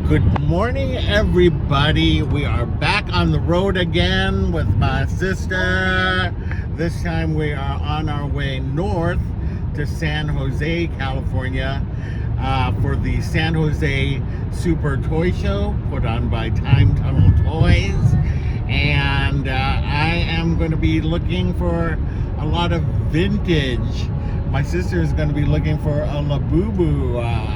Good morning, everybody. We are back on the road again with my sister. This time we are on our way north to San Jose, California, for the San Jose Super Toy Show put on by Time Tunnel Toys. And I am going to be looking for a lot of vintage. My sister is going to be looking for a Labubu.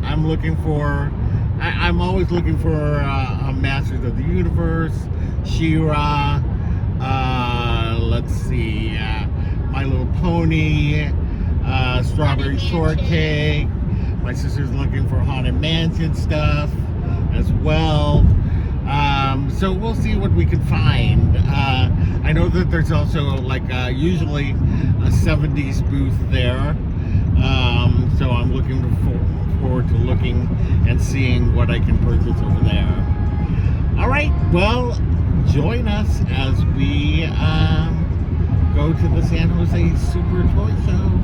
I'm looking for. I'm always looking for a Masters of the Universe, She-Ra. Let's see, My Little Pony, Strawberry Shortcake. My sister's looking for Haunted Mansion stuff as well. So we'll see what we can find. I know that there's also usually a 70s booth there. So I'm looking forward to looking and seeing what I can purchase over there. All right, well, join us as we go to the San Jose Super Toy Show.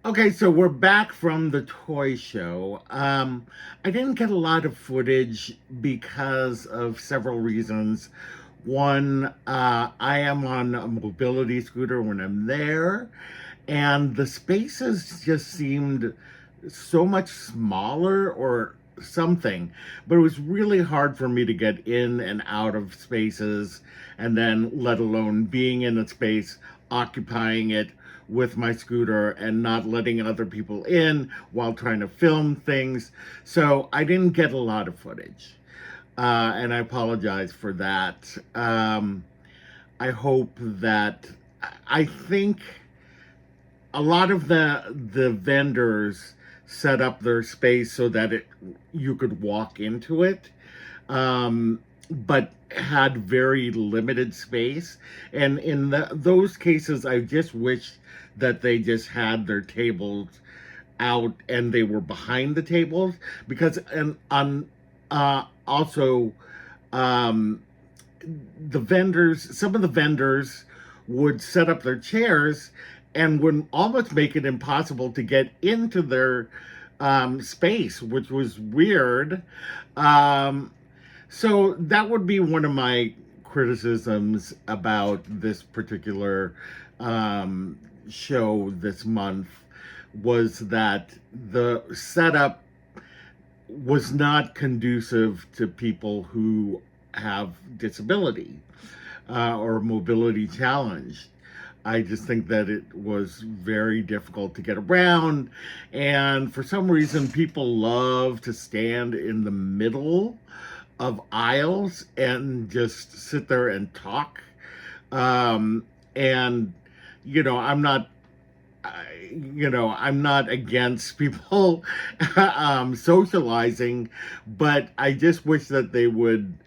Okay, so we're back from the toy show. I didn't get a lot of footage because of several reasons. One, I am on a mobility scooter when I'm there, and the spaces just seemed so much smaller or something, but it was really hard for me to get in and out of spaces, and then let alone being in a space, occupying it with my scooter and not letting other people in while trying to film things. So I didn't get a lot of footage, and I apologize for that. I hope that, I think a lot of the vendors set up their space so that you could walk into it, but had very limited space. And in those cases, I just wish that they just had their tables out and they were behind the tables, because also some of the vendors would set up their chairs and would almost make it impossible to get into their space, which was weird. So that would be one of my criticisms about this particular show this month was that the setup was not conducive to people who have disability or mobility challenge. I just think that it was very difficult to get around. And for some reason, people love to stand in the middle of aisles and just sit there and talk. And, you know, I'm not against people socializing, but I just wish that they would,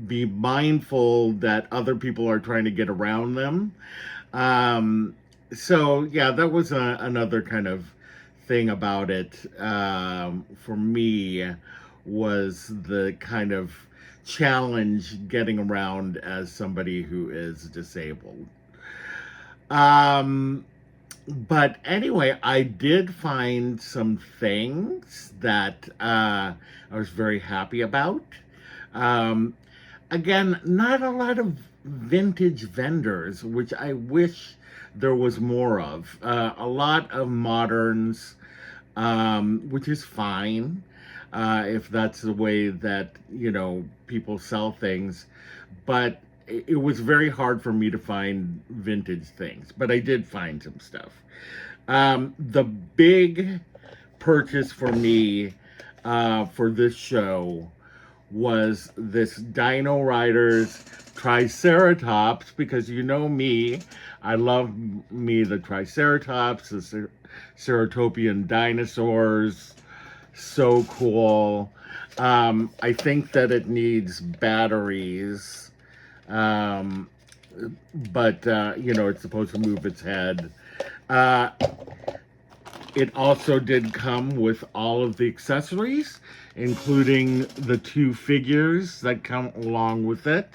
be mindful that other people are trying to get around them. So yeah, that was another kind of thing about it for me, was the kind of challenge getting around as somebody who is disabled. But anyway, I did find some things that I was very happy about. Um, Again, not a lot of vintage vendors, which I wish there was more of. A lot of moderns, which is fine if that's the way that, people sell things. But it was very hard for me to find vintage things, but I did find some stuff. The big purchase for me for this show was this Dino Riders Triceratops, because you know me, I love me the Triceratops, the Ceratopian dinosaurs, so cool. I think that it needs batteries, but it's supposed to move its head. It also did come with all of the accessories, including the 2 figures that come along with it.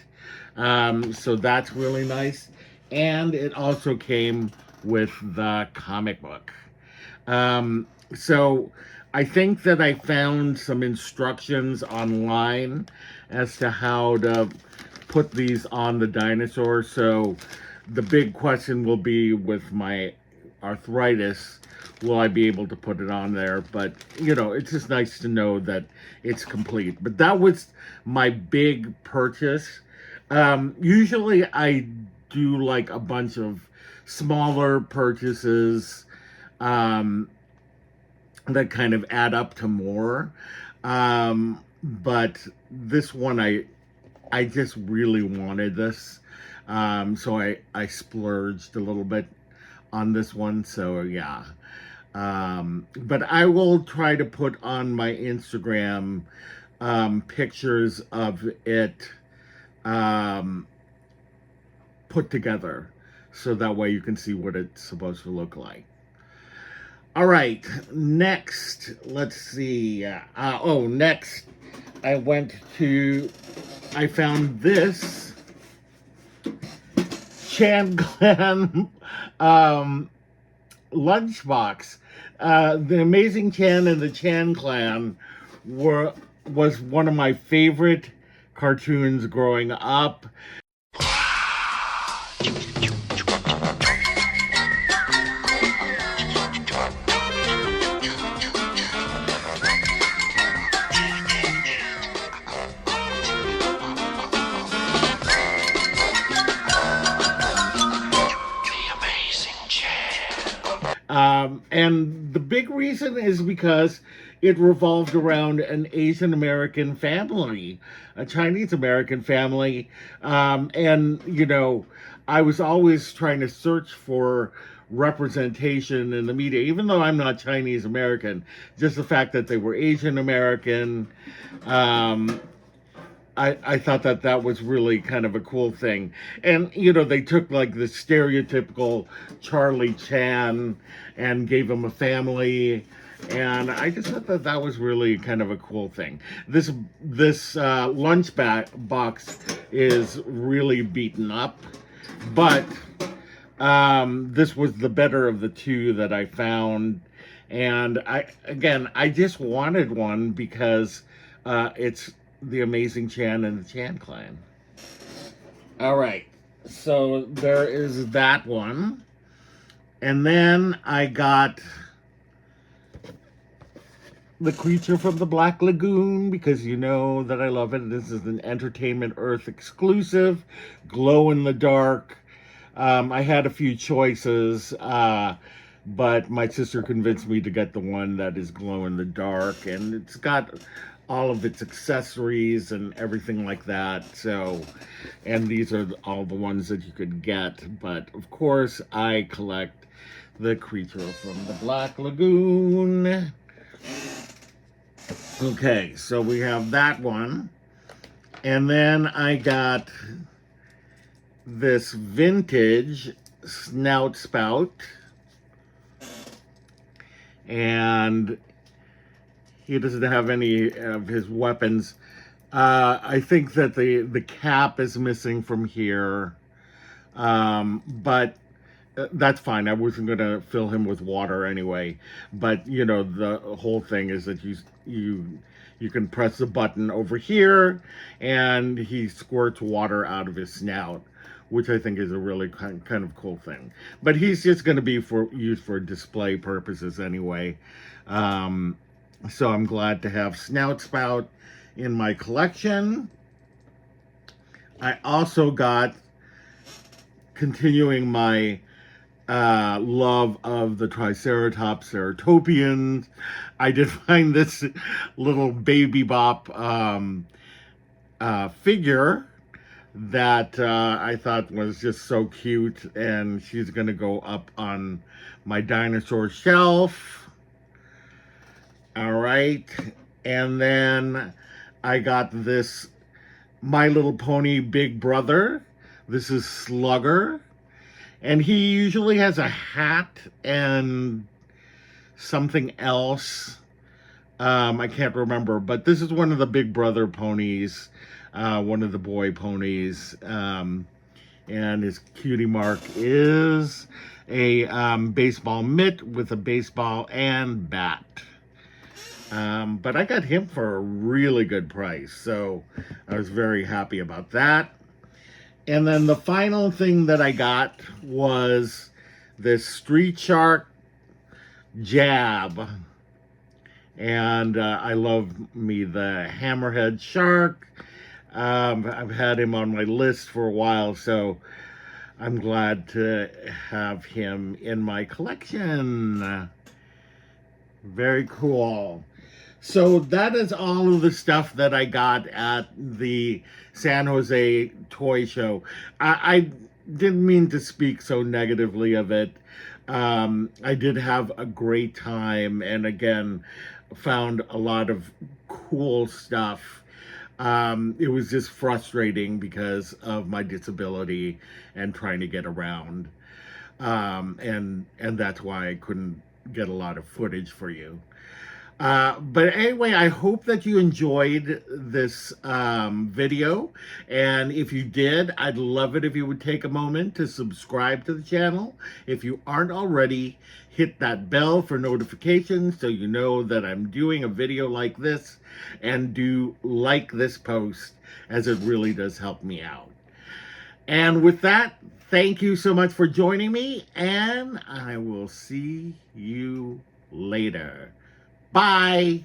So that's really nice. And it also came with the comic book. So I think that I found some instructions online as to how to put these on the dinosaur. So the big question will be, with my arthritis, will I be able to put it on there? But, it's just nice to know that it's complete. But that was my big purchase. Usually I do like a bunch of smaller purchases that kind of add up to more. But this one, I just really wanted this. So I splurged a little bit on this one. So yeah. But I will try to put on my Instagram pictures of it put together, so that way you can see what it's supposed to look like. All right, next, let's see. Next, I found this Chan Clan lunchbox. The Amazing Chan and the Chan Clan was one of my favorite cartoons growing up. And the big reason is because it revolved around an Asian American family, a Chinese American family. And I was always trying to search for representation in the media, even though I'm not Chinese American. Just the fact that they were Asian American, I thought that was really kind of a cool thing. And, they took like the stereotypical Charlie Chan and gave him a family. And I just thought that was really kind of a cool thing. This lunch box is really beaten up, but this was the better of the 2 that I found. And I just wanted one because it's the Amazing Chan and the Chan Clan. All right. So there is that one. And then I got the creature from the Black Lagoon, because you know that I love it. This is an Entertainment Earth exclusive, glow in the dark. I had a few choices, but my sister convinced me to get the one that is glow in the dark, and it's got all of its accessories and everything like that. So, and these are all the ones that you could get, but of course I collect the creature from the Black Lagoon. Okay, so we have that one. And then I got this vintage snout spout. And he doesn't have any of his weapons. I think that the cap is missing from here. But that's fine. I wasn't going to fill him with water anyway. But, you know, the whole thing is that you can press the button over here and he squirts water out of his snout, which I think is a really kind of cool thing. But he's just going to be used for display purposes anyway. So I'm glad to have Snout Spout in my collection. I also got, continuing my love of the Triceratops Ceratopians, I did find this little Baby Bop figure that I thought was just so cute, and she's gonna go up on my dinosaur shelf. All right, and then I got this My Little Pony Big Brother. This is Slugger, and he usually has a hat and something else. I can't remember, but this is one of the Big Brother ponies, one of the boy ponies, and his cutie mark is a baseball mitt with a baseball and bat. But I got him for a really good price, so I was very happy about that. And then the final thing that I got was this Street Shark Jab. And I love me the Hammerhead Shark. I've had him on my list for a while, so I'm glad to have him in my collection. Very cool. So that is all of the stuff that I got at the San Jose Toy Show. I didn't mean to speak so negatively of it. I did have a great time, and again, found a lot of cool stuff. It was just frustrating because of my disability and trying to get around. And that's why I couldn't get a lot of footage for you. But anyway, I hope that you enjoyed this video. And if you did, I'd love it if you would take a moment to subscribe to the channel. If you aren't already, hit that bell for notifications so you know that I'm doing a video like this. And do like this post, as it really does help me out. And with that, thank you so much for joining me, and I will see you later. Bye.